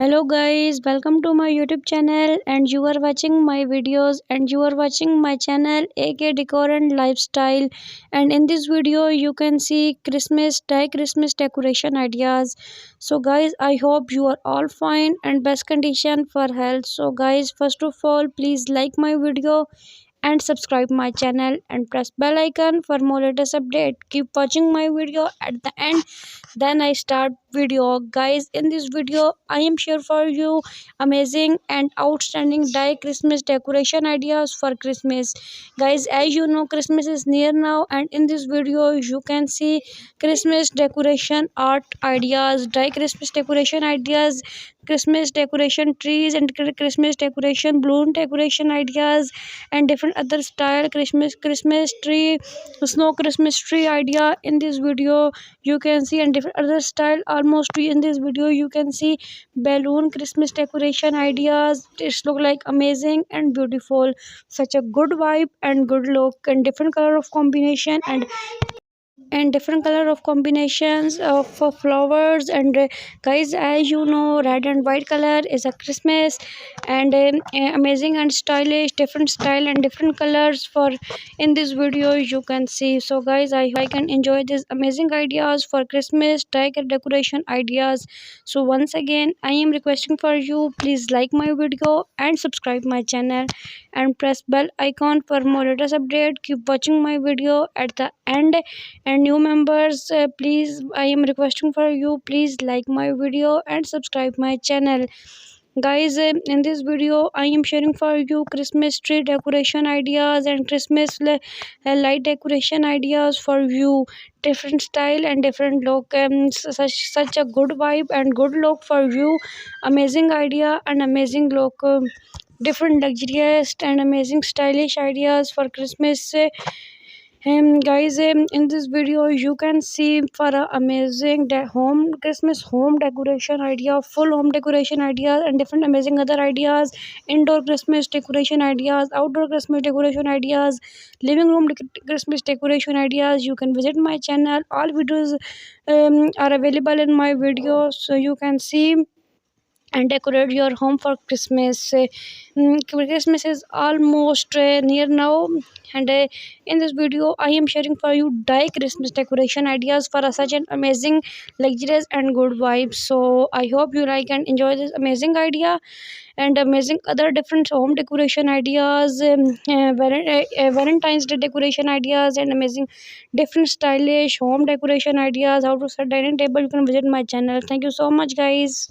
Hello guys, welcome to my YouTube channel and you are watching my videos and you are watching my channel AK Decor and Lifestyle, and in this video you can see Christmas decoration ideas. So guys, I hope you are all fine and best condition for health. So guys, first of all, please like my video and subscribe my channel and press bell icon for more latest update. Keep watching my video at the end, then I start video. Guys, in this video I am share for you amazing and outstanding Christmas decoration ideas for Christmas. Guys, as you know, Christmas is near now, and in this video you can see Christmas decoration art ideas, Christmas decoration ideas, Christmas decoration trees and Christmas decoration balloon decoration ideas, and different other style Christmas tree, snow Christmas tree idea in this video you can see, and different other style almost in this video you can see balloon Christmas decoration ideas. It look like amazing and beautiful, such a good vibe and good look, and different color of combination and different color of combinations of flowers. And guys, as you know, red and white color is a Christmas, and amazing and stylish, different style and different colors for in this video you can see. So guys, I hope I can enjoy these amazing ideas for Christmas decoration ideas. So once again I am requesting for you, please like my video and subscribe my channel and press bell icon for more latest update. Keep watching my video at the end, and new members, please, I am requesting for you, please like my video and subscribe my channel. Guys, in this video I am sharing for you Christmas tree decoration ideas and light decoration ideas for you, different style and different look, such a good vibe and good look for you, amazing idea and amazing look, different luxurious and amazing stylish ideas for Christmas. Guys, in this video you can see for a amazing home Christmas home decoration idea, full home decoration ideas, and different amazing other ideas, indoor Christmas decoration ideas, outdoor Christmas decoration ideas, living room Christmas decoration ideas. You can visit my channel, all videos are available in my videos, so you can see and decorate your home for Christmas. Christmas is almost near now, and in this video I am sharing for you Christmas decoration ideas for such an amazing, luxurious and good vibes. So I hope you like and enjoy this amazing idea and amazing other different home decoration ideas, Valentine's Day decoration ideas, and amazing different stylish home decoration ideas, how to set dining table. You can visit my channel. Thank you so much guys.